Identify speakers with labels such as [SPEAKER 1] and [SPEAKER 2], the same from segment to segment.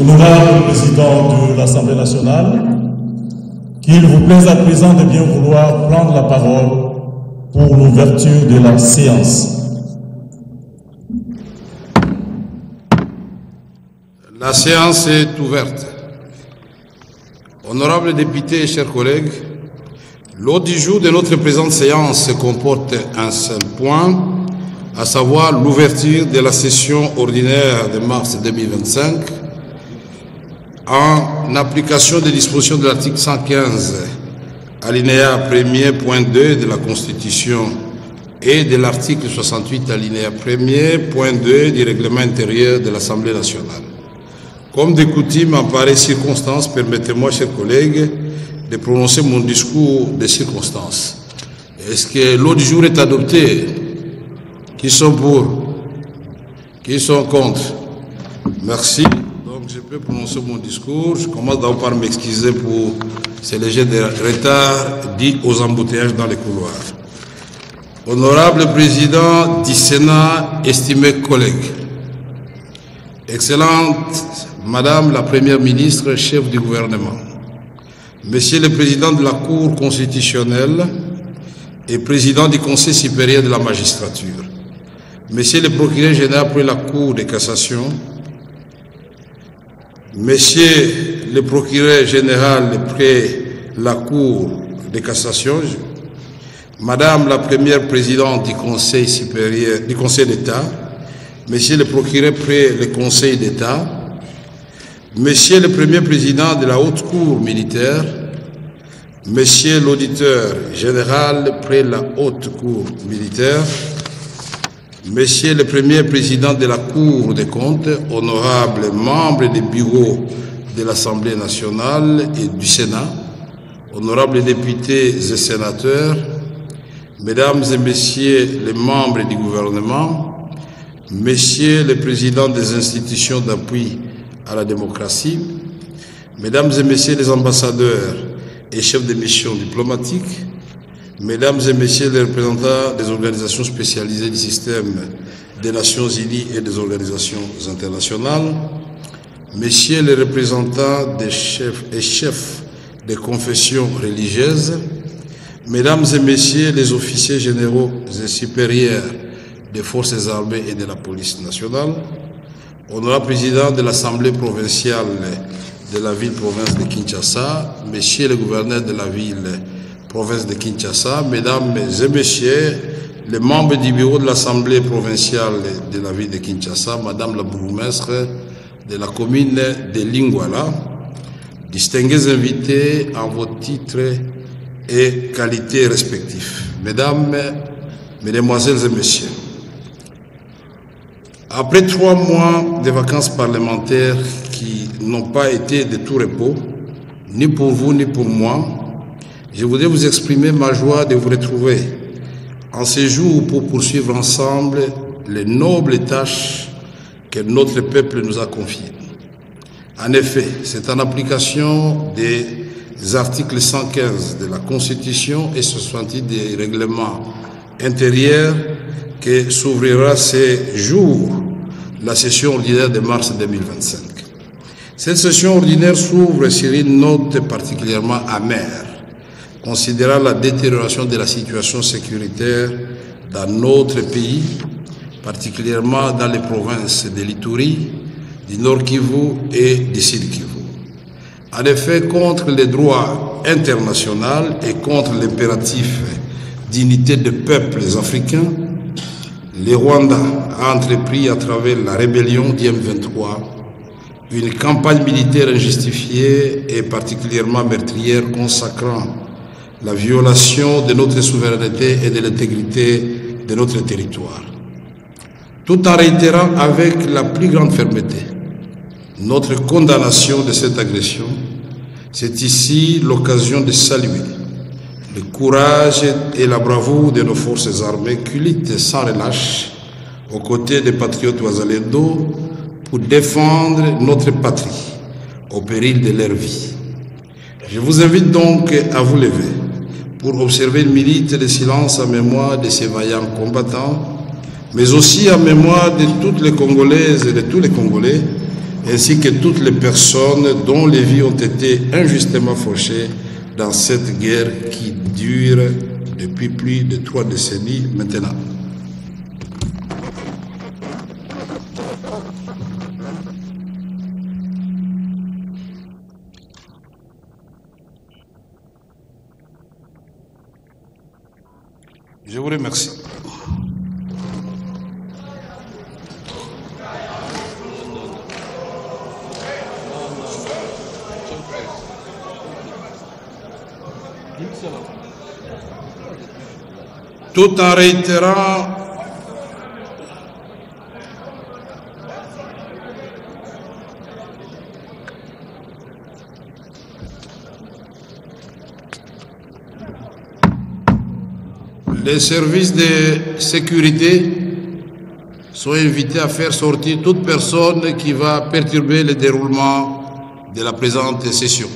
[SPEAKER 1] Honorable Président de l'Assemblée nationale, qu'il vous plaise à présent de bien vouloir prendre la parole pour l'ouverture de la séance.
[SPEAKER 2] La séance est ouverte. Honorables députés et chers collègues, l'ordre du jour de notre présente séance comporte un seul point, à savoir l'ouverture de la session ordinaire de mars 2025 en application des dispositions de l'article 115, alinéa 1er, point 2 de la Constitution et de l'article 68, alinéa 1er, point 2 du règlement intérieur de l'Assemblée nationale. Comme de coutume, en pareille circonstance, permettez-moi, chers collègues, de prononcer mon discours de circonstance. Est-ce que l'ordre du jour est adopté? Qui sont pour? Qui sont contre? Merci. Donc, je peux prononcer mon discours. Je commence d'abord par m'excuser pour ces légers retards dits aux embouteillages dans les couloirs. Honorable Président du Sénat, estimés collègues, Excellente Madame la Première ministre, chef du gouvernement, Monsieur le Président de la Cour constitutionnelle et Président du Conseil supérieur de la magistrature, Monsieur le Procureur général pour la Cour de cassation, Monsieur le Procureur général près la Cour de cassation, Madame la Première Présidente du Conseil supérieur, du Conseil d'État, Monsieur le Procureur près le Conseil d'État, Monsieur le Premier Président de la Haute Cour militaire, Monsieur l'Auditeur général près la Haute Cour militaire, Monsieur le Premier Président de la Cour des comptes, honorables membres des bureaux de l'Assemblée nationale et du Sénat, honorables députés et sénateurs, Mesdames et Messieurs les membres du gouvernement, Messieurs les présidents des institutions d'appui à la démocratie, Mesdames et Messieurs les ambassadeurs et chefs de mission diplomatiques, Mesdames et Messieurs les représentants des organisations spécialisées du système des Nations Unies et des organisations internationales, Messieurs les représentants des chefs et chefs des confessions religieuses, Mesdames et Messieurs les officiers généraux et supérieurs des forces armées et de la police nationale, Honorable Président de l'Assemblée provinciale de la ville-province de Kinshasa, Messieurs les gouverneurs de la ville-province de Kinshasa, Mesdames et Messieurs les membres du bureau de l'Assemblée provinciale de la ville de Kinshasa, Madame la bourgmestre de la commune de Lingwala, distingués invités en vos titres et qualités respectifs. Mesdames, Mesdemoiselles et Messieurs, après 3 mois de vacances parlementaires qui n'ont pas été de tout repos, ni pour vous ni pour moi, je voudrais vous exprimer ma joie de vous retrouver en ce jour pour poursuivre ensemble les nobles tâches que notre peuple nous a confiées. En effet, c'est en application des articles 115 de la Constitution et 68 des règlements intérieurs que s'ouvrira ce jour la session ordinaire de mars 2025. Cette session ordinaire s'ouvre sur une note particulièrement amère, considérant la détérioration de la situation sécuritaire dans notre pays, particulièrement dans les provinces de l'Ituri, du Nord Kivu et du Sud Kivu. En effet, contre les droits internationaux et contre l'impératif d'unité des peuples africains, le Rwanda a entrepris à travers la rébellion du M23 une campagne militaire injustifiée et particulièrement meurtrière consacrant la violation de notre souveraineté et de l'intégrité de notre territoire. Tout en réitérant avec la plus grande fermeté notre condamnation de cette agression, c'est ici l'occasion de saluer le courage et la bravoure de nos forces armées qui luttent sans relâche aux côtés des patriotes Ouazalendo pour défendre notre patrie au péril de leur vie. Je vous invite donc à vous lever pour observer une minute de silence en mémoire de ces vaillants combattants, mais aussi en mémoire de toutes les Congolaises et de tous les Congolais ainsi que toutes les personnes dont les vies ont été injustement fauchées dans cette guerre qui dure depuis plus de 3 décennies maintenant. Je vous remercie. Tout en réitérant les services de sécurité sont invités à faire sortir toute personne qui va perturber le déroulement de la présente session.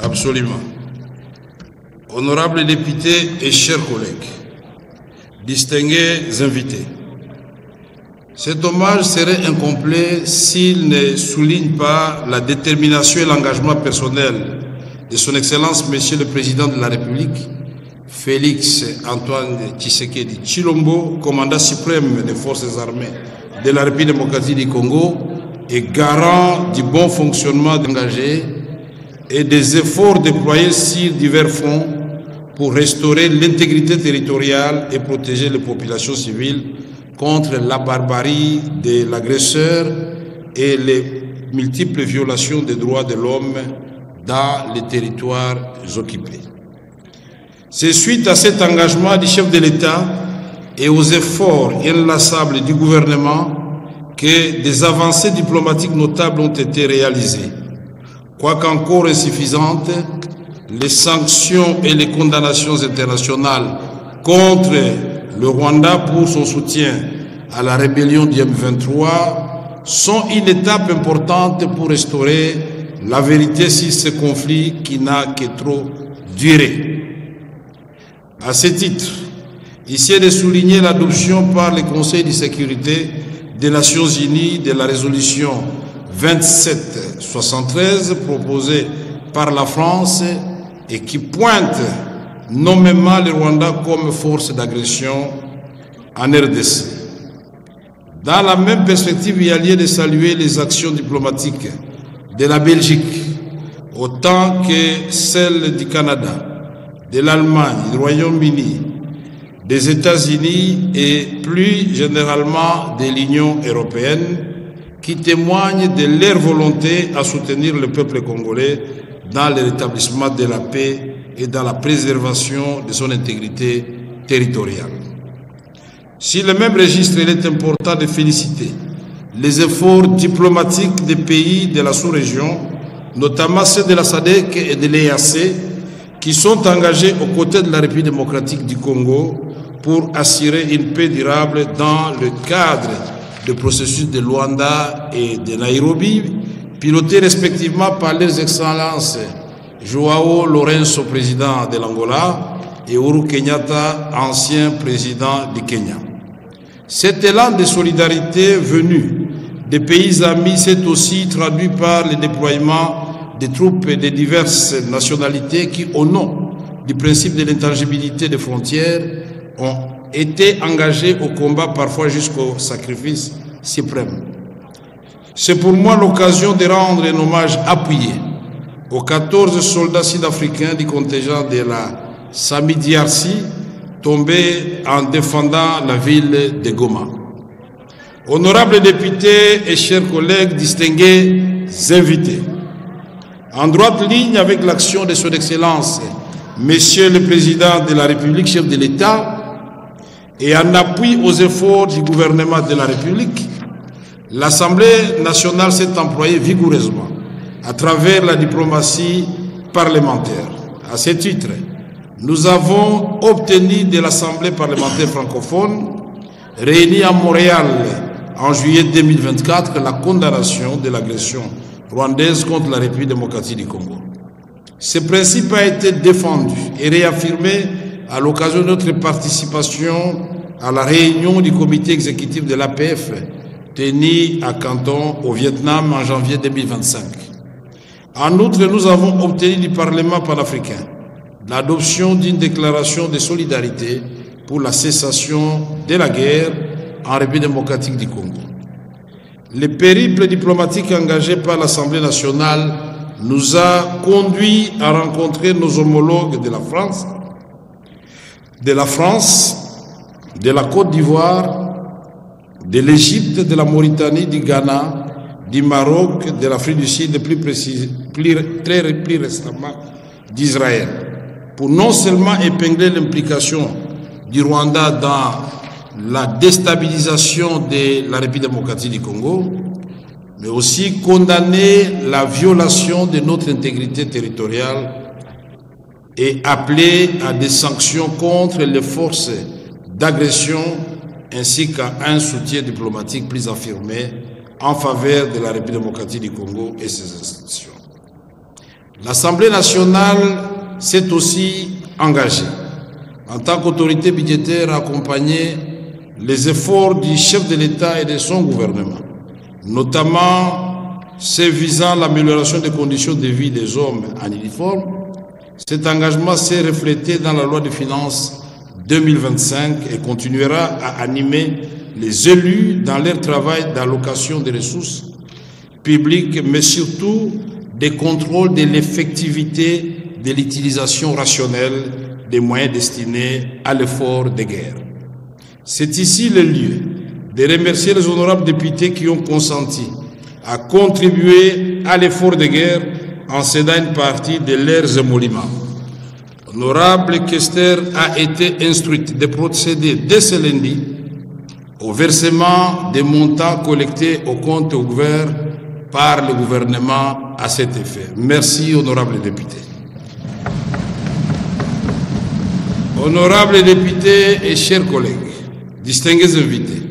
[SPEAKER 2] Absolument. Honorables députés et chers collègues, distingués invités, cet hommage serait incomplet s'il ne souligne pas la détermination et l'engagement personnel de son Excellence, Monsieur le Président de la République, Félix Antoine Tshisekedi Tshilombo, commandant suprême des forces armées de la République démocratique du Congo et garant du bon fonctionnement engagé et des efforts déployés sur divers fronts pour restaurer l'intégrité territoriale et protéger les populations civiles contre la barbarie de l'agresseur et les multiples violations des droits de l'homme dans les territoires occupés. C'est suite à cet engagement du chef de l'État et aux efforts inlassables du gouvernement que des avancées diplomatiques notables ont été réalisées. Quoiqu'encore insuffisantes, les sanctions et les condamnations internationales contre le Rwanda pour son soutien à la rébellion du M23 sont une étape importante pour restaurer la vérité sur ce conflit qui n'a que trop duré. À ce titre, ici est de souligner l'adoption par le Conseil de sécurité des Nations Unies de la résolution 2773 proposée par la France et qui pointe nommément le Rwanda comme force d'agression en RDC. Dans la même perspective, il y a lieu de saluer les actions diplomatiques de la Belgique, autant que celles du Canada, de l'Allemagne, du Royaume-Uni, des États-Unis et plus généralement de l'Union européenne, qui témoignent de leur volonté à soutenir le peuple congolais dans le rétablissement de la paix et dans la préservation de son intégrité territoriale. Sur le même registre, il est important de féliciter les efforts diplomatiques des pays de la sous-région, notamment ceux de la SADC et de l'EAC, qui sont engagés aux côtés de la République démocratique du Congo pour assurer une paix durable dans le cadre du processus de Luanda et de Nairobi, pilotés respectivement par leurs excellences Joao Lourenço, président de l'Angola, et Uhuru Kenyatta, ancien président du Kenya. Cet élan de solidarité venu des pays amis s'est aussi traduit par le déploiement des troupes de diverses nationalités qui, au nom du principe de l'intangibilité des frontières, ont été engagés au combat, parfois jusqu'au sacrifice suprême. C'est pour moi l'occasion de rendre un hommage appuyé aux 14 soldats sud-africains du contingent de la SAMI-DRC tombés en défendant la ville de Goma. Honorables députés et chers collègues distingués invités, en droite ligne avec l'action de son Excellence, Monsieur le Président de la République, chef de l'État, et en appui aux efforts du gouvernement de la République, l'Assemblée nationale s'est employée vigoureusement à travers la diplomatie parlementaire. À ce titre, nous avons obtenu de l'Assemblée parlementaire francophone, réunie à Montréal en juillet 2024, la condamnation de l'agression rwandaise contre la République démocratique du Congo. Ce principe a été défendu et réaffirmé à l'occasion de notre participation à la réunion du comité exécutif de l'APF tenu à Canton, au Vietnam, en janvier 2025. En outre, nous avons obtenu du Parlement panafricain l'adoption d'une déclaration de solidarité pour la cessation de la guerre en République démocratique du Congo. Le périple diplomatique engagé par l'Assemblée nationale nous a conduits à rencontrer nos homologues de la France, de la Côte d'Ivoire, de l'Égypte, de la Mauritanie, du Ghana, du Maroc, de l'Afrique du Sud, plus récemment d'Israël, pour non seulement épingler l'implication du Rwanda dans la déstabilisation de la République démocratique du Congo, mais aussi condamner la violation de notre intégrité territoriale et appeler à des sanctions contre les forces d'agression ainsi qu'à un soutien diplomatique plus affirmé en faveur de la République démocratique du Congo et ses institutions. L'Assemblée nationale s'est aussi engagée en tant qu'autorité budgétaire à accompagner les efforts du chef de l'État et de son gouvernement, notamment ceux visant l'amélioration des conditions de vie des hommes en uniforme. Cet engagement s'est reflété dans la loi de finances 2025 et continuera à animer les élus dans leur travail d'allocation des ressources publiques, mais surtout des contrôles de l'effectivité de l'utilisation rationnelle des moyens destinés à l'effort de guerre. C'est ici le lieu de remercier les honorables députés qui ont consenti à contribuer à l'effort de guerre en cédant une partie de leurs émoluments. L'honorable Kester a été instruite de procéder dès ce lundi au versement des montants collectés au compte ouvert par le gouvernement à cet effet. Merci, honorables députés. Honorables députés et chers collègues, distingués invités,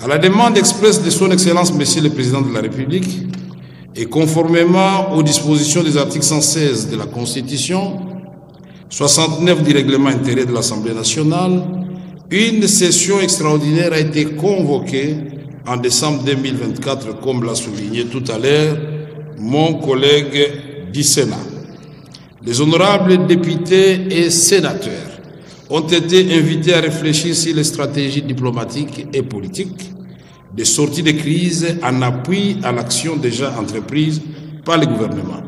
[SPEAKER 2] à la demande expresse de son Excellence Monsieur le Président de la République et conformément aux dispositions des articles 116 de la Constitution, 69 du règlement intérieur de l'Assemblée nationale, une session extraordinaire a été convoquée en décembre 2024, comme l'a souligné tout à l'heure mon collègue du Sénat. Les honorables députés et sénateurs ont été invités à réfléchir sur les stratégies diplomatiques et politiques de sortie de crise en appui à l'action déjà entreprise par le gouvernement.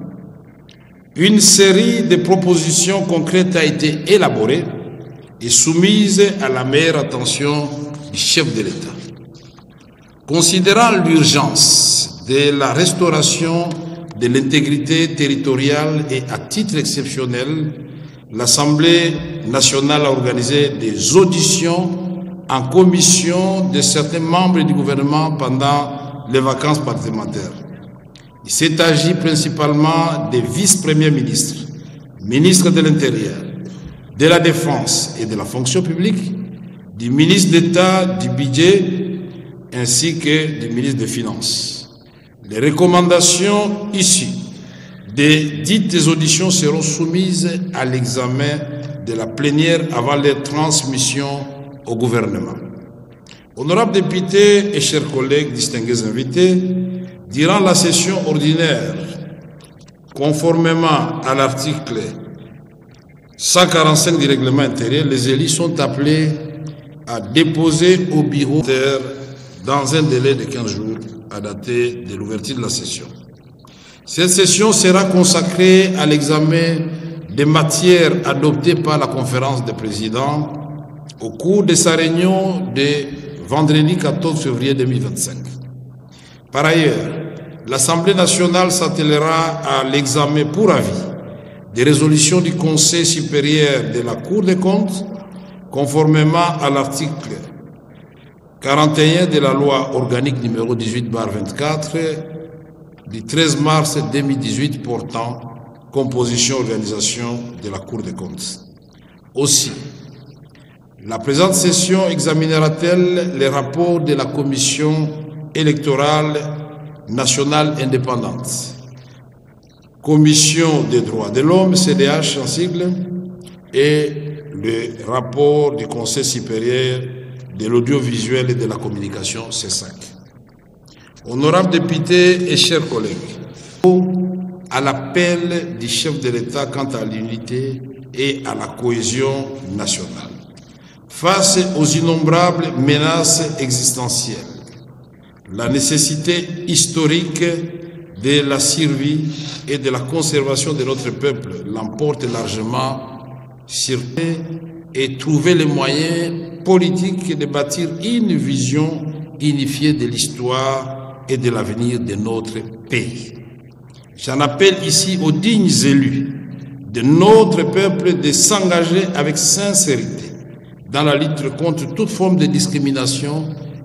[SPEAKER 2] Une série de propositions concrètes a été élaborée et soumise à la meilleure attention du chef de l'État. Considérant l'urgence de la restauration de l'intégrité territoriale et à titre exceptionnel, l'Assemblée nationale a organisé des auditions en commission de certains membres du gouvernement pendant les vacances parlementaires. Il s'est agi principalement des vice-premiers ministres, ministres de l'Intérieur, de la Défense et de la fonction publique, du ministre d'État du Budget ainsi que du ministre des Finances. Les recommandations issues des dites auditions seront soumises à l'examen de la plénière avant leur transmission au gouvernement. Honorables députés et chers collègues, distingués invités, durant la session ordinaire, conformément à l'article 145 du règlement intérieur, les élus sont appelés à déposer au bureau dans un délai de 15 jours à dater de l'ouverture de la session. Cette session sera consacrée à l'examen des matières adoptées par la conférence des présidents au cours de sa réunion de vendredi 14 février 2025. Par ailleurs, l'Assemblée nationale s'attellera à l'examen pour avis des résolutions du Conseil supérieur de la Cour des comptes, conformément à l'article 41 de la loi organique numéro 18/24 du 13 mars 2018 portant composition et organisation de la Cour des comptes. Aussi, la présente session examinera-t-elle les rapports de la Commission électorale nationale indépendante, Commission des droits de l'homme, CDH en sigle, et le rapport du Conseil supérieur de l'audiovisuel et de la communication, C5. Honorables députés et chers collègues, à l'appel du chef de l'État quant à l'unité et à la cohésion nationale, face aux innombrables menaces existentielles, la nécessité historique de la survie et de la conservation de notre peuple l'emporte largement sur et trouver les moyens politiques de bâtir une vision unifiée de l'histoire et de l'avenir de notre pays. J'en appelle ici aux dignes élus de notre peuple de s'engager avec sincérité dans la lutte contre toute forme de discrimination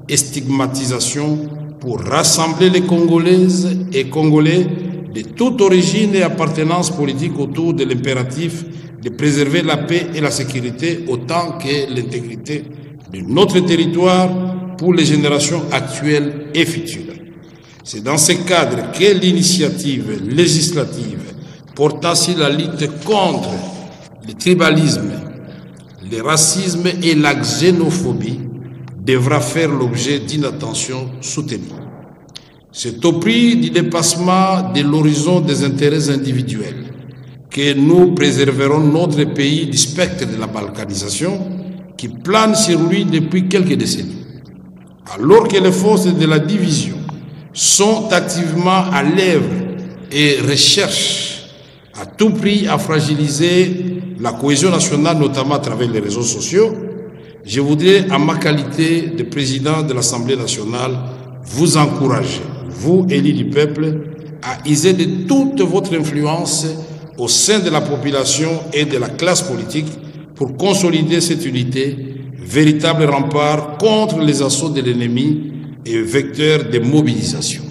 [SPEAKER 2] et stigmatisation pour rassembler les Congolaises et Congolais de toute origine et appartenance politique autour de l'impératif de préserver la paix et la sécurité autant que l'intégrité de notre territoire pour les générations actuelles et futures. C'est dans ce cadre que l'initiative législative portant sur la lutte contre le tribalisme, le racisme et la xénophobie devra faire l'objet d'une attention soutenue. C'est au prix du dépassement de l'horizon des intérêts individuels que nous préserverons notre pays du spectre de la balkanisation qui plane sur lui depuis quelques décennies. Alors que les forces de la division sont activement à l'œuvre et recherchent à tout prix à fragiliser la cohésion nationale, notamment à travers les réseaux sociaux, je voudrais, en ma qualité de président de l'Assemblée nationale, vous encourager, vous, élus du peuple, à user de toute votre influence au sein de la population et de la classe politique pour consolider cette unité, véritable rempart contre les assauts de l'ennemi et vecteur de mobilisation.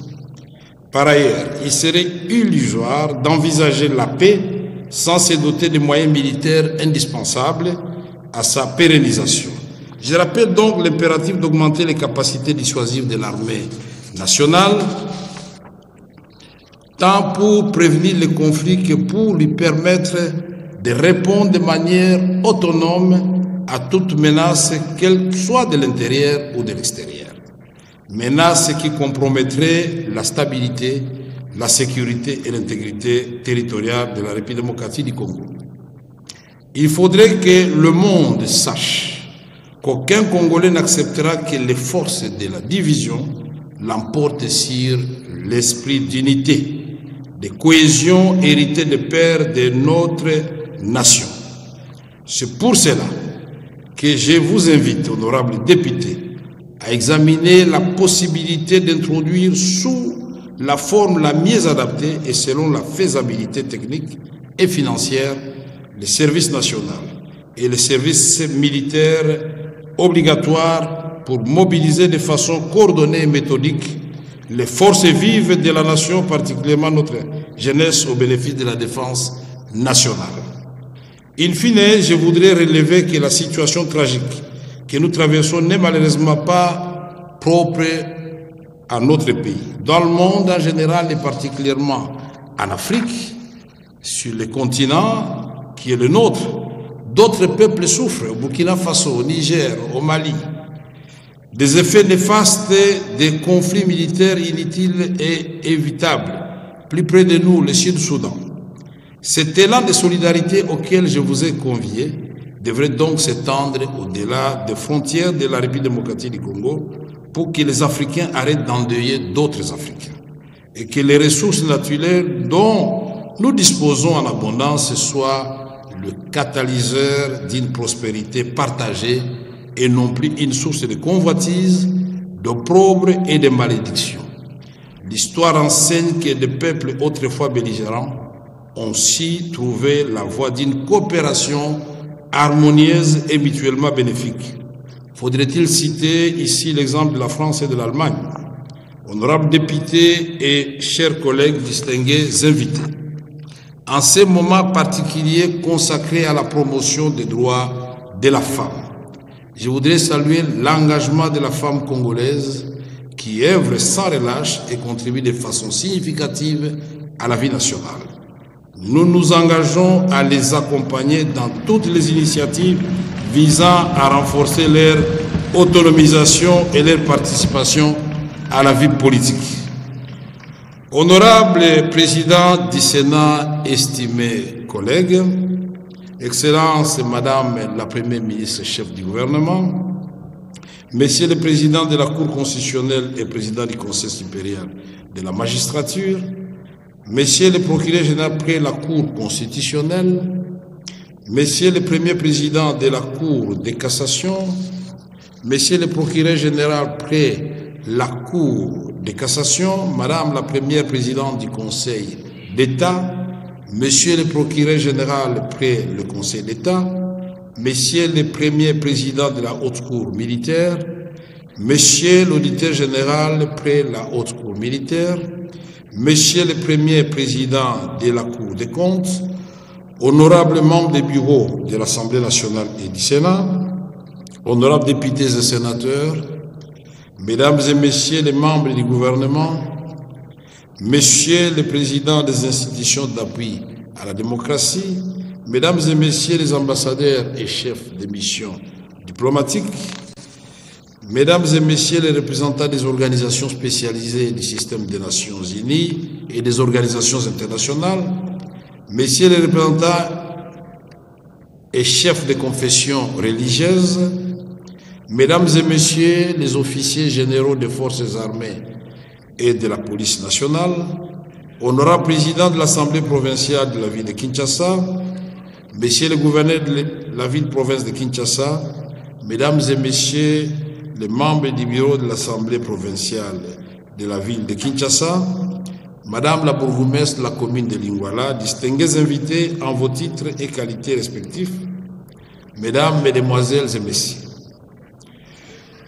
[SPEAKER 2] Par ailleurs, il serait illusoire d'envisager la paix sans se doter des moyens militaires indispensables à sa pérennisation. Je rappelle donc l'impératif d'augmenter les capacités dissuasives de l'armée nationale, tant pour prévenir les conflits que pour lui permettre de répondre de manière autonome à toute menace, qu'elle soit de l'intérieur ou de l'extérieur. Menace qui compromettrait la stabilité, la sécurité et l'intégrité territoriale de la République démocratique du Congo. Il faudrait que le monde sache qu'aucun Congolais n'acceptera que les forces de la division l'emportent sur l'esprit d'unité, de cohésion héritée des pères de notre nation. C'est pour cela que je vous invite, honorables députés, à examiner la possibilité d'introduire sous la forme la mieux adaptée et selon la faisabilité technique et financière le service national et le service militaire obligatoire pour mobiliser de façon coordonnée et méthodique les forces vives de la nation, particulièrement notre jeunesse, au bénéfice de la défense nationale. In fine, je voudrais relever que la situation tragique que nous traversons n'est malheureusement pas propre à notre pays. Dans le monde en général et particulièrement en Afrique, sur le continent qui est le nôtre, d'autres peuples souffrent, au Burkina Faso, au Niger, au Mali, des effets néfastes des conflits militaires inutiles et évitables. Plus près de nous, le Sud-Soudan. Cet élan de solidarité auquel je vous ai convié devrait donc s'étendre au-delà des frontières de la République démocratique du Congo pour que les Africains arrêtent d'endeuiller d'autres Africains et que les ressources naturelles dont nous disposons en abondance soient le catalyseur d'une prospérité partagée et non plus une source de convoitise, d'opprobre et de malédiction. L'histoire enseigne que des peuples autrefois belligérants ont aussi trouvé la voie d'une coopération harmonieuse et mutuellement bénéfique. Faudrait-il citer ici l'exemple de la France et de l'Allemagne? Honorables députés et chers collègues distingués invités, en ces moments particuliers consacrés à la promotion des droits de la femme, je voudrais saluer l'engagement de la femme congolaise qui œuvre sans relâche et contribue de façon significative à la vie nationale. Nous nous engageons à les accompagner dans toutes les initiatives visant à renforcer leur autonomisation et leur participation à la vie politique. Honorable Président du Sénat, estimés collègues, Excellence Madame la Première ministre, chef du gouvernement, Monsieur le Président de la Cour constitutionnelle et Président du Conseil supérieur de la magistrature, Monsieur le Procureur général près la Cour constitutionnelle, Monsieur le Premier Président de la Cour de cassation, Monsieur le Procureur général près la Cour de cassation, Madame la Première Présidente du Conseil d'État, Monsieur le Procureur général près le Conseil d'État, Monsieur le Premier Président de la Haute Cour militaire, Monsieur l'Auditeur général près la Haute Cour militaire, Monsieur le Premier Président de la Cour des comptes, honorables membres des bureaux de l'Assemblée nationale et du Sénat, honorables députés et sénateurs, Mesdames et Messieurs les membres du gouvernement, Messieurs les présidents des institutions d'appui à la démocratie, Mesdames et Messieurs les ambassadeurs et chefs de missions diplomatiques, Mesdames et Messieurs les représentants des organisations spécialisées du système des Nations Unies et des organisations internationales, Messieurs les représentants et chefs de confessions religieuses, Mesdames et Messieurs les officiers généraux des forces armées et de la police nationale, honorable président de l'Assemblée provinciale de la ville de Kinshasa, Messieurs le gouverneur de la ville-province de Kinshasa, Mesdames et Messieurs les membres du bureau de l'Assemblée provinciale de la ville de Kinshasa, Madame la bourgmestre de la commune de Lingwala, distingués invités en vos titres et qualités respectifs, Mesdames, Mesdemoiselles et Messieurs.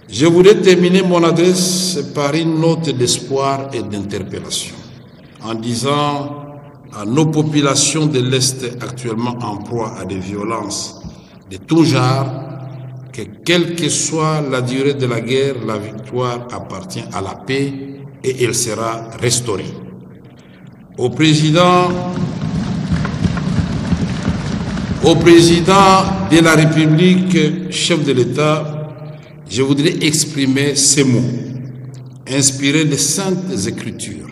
[SPEAKER 2] Je voudrais terminer mon adresse par une note d'espoir et d'interpellation, en disant à nos populations de l'Est actuellement en proie à des violences de tout genre, que quelle que soit la durée de la guerre, la victoire appartient à la paix et elle sera restaurée. Au président de la République, chef de l'État, je voudrais exprimer ces mots, inspirés des Saintes Écritures,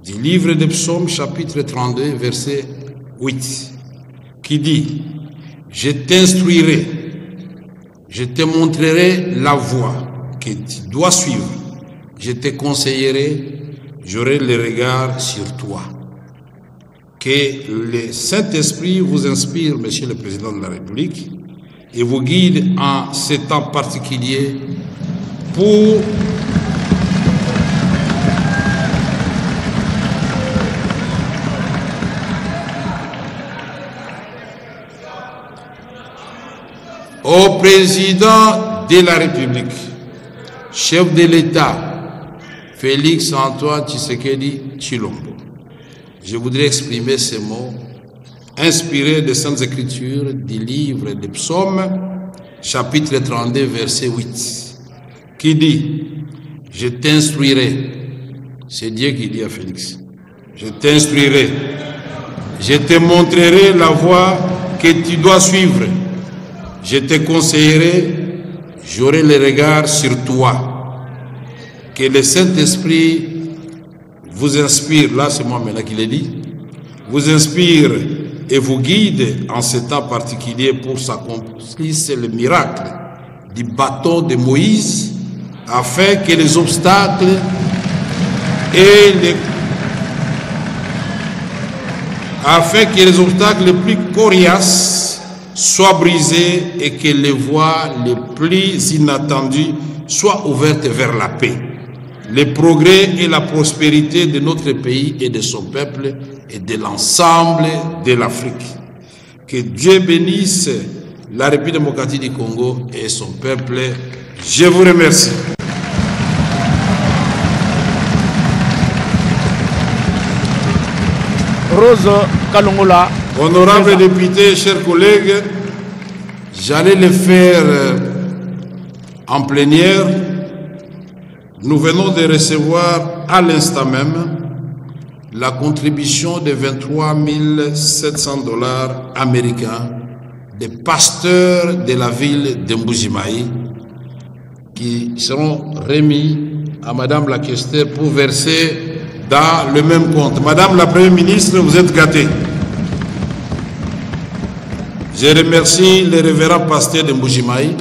[SPEAKER 2] du livre des Psaumes, chapitre 32, verset 8, qui dit « Je t'instruirai, je te montrerai la voie que tu dois suivre, je te conseillerai, j'aurai le regard sur toi. » Que le Saint-Esprit vous inspire, Monsieur le Président de la République, et vous guide en ces temps particuliers pour au président de la République, chef de l'État, Félix Antoine Tshisekedi Tshilombo. Je voudrais exprimer ces mots inspirés des Saintes Écritures du livre des Psaumes, chapitre 32, verset 8, qui dit « Je t'instruirai ». C'est Dieu qui dit à Félix « Je t'instruirai, je te montrerai la voie que tu dois suivre, je te conseillerai, j'aurai le regard sur toi. » Que le Saint-Esprit vous inspire, là c'est moi maintenant qui l'ai dit, vous inspire et vous guide en ce temps particulier pour s'accomplir le miracle du bâton de Moïse, afin que les obstacles les plus coriaces soient brisés et que les voies les plus inattendues soient ouvertes vers la paix, le progrès et la prospérité de notre pays et de son peuple et de l'ensemble de l'Afrique. Que Dieu bénisse la République démocratique du Congo et son peuple. Je vous remercie.
[SPEAKER 3] Rose Kalongola.
[SPEAKER 2] Honorables députés, chers collègues, j'allais le faire en plénière. Nous venons de recevoir à l'instant même la contribution de 23 700 $ américains des pasteurs de la ville de Mbujimayi qui seront remis à Madame la questeur pour verser dans le même compte. Madame la Première ministre, vous êtes gâtée. Je remercie les révérends pasteurs de Mbujimaï.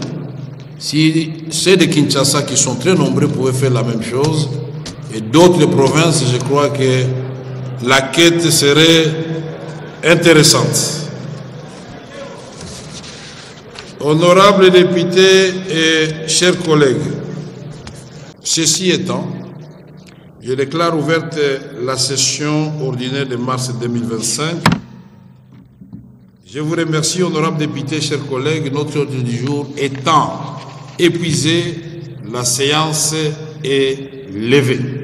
[SPEAKER 2] Si ceux de Kinshasa qui sont très nombreux pouvaient faire la même chose, et d'autres provinces, je crois que la quête serait intéressante. Honorables députés et chers collègues, ceci étant, je déclare ouverte la session ordinaire de mars 2025. Je vous remercie, honorables députés, chers collègues. Notre ordre du jour étant épuisé, la séance est levée.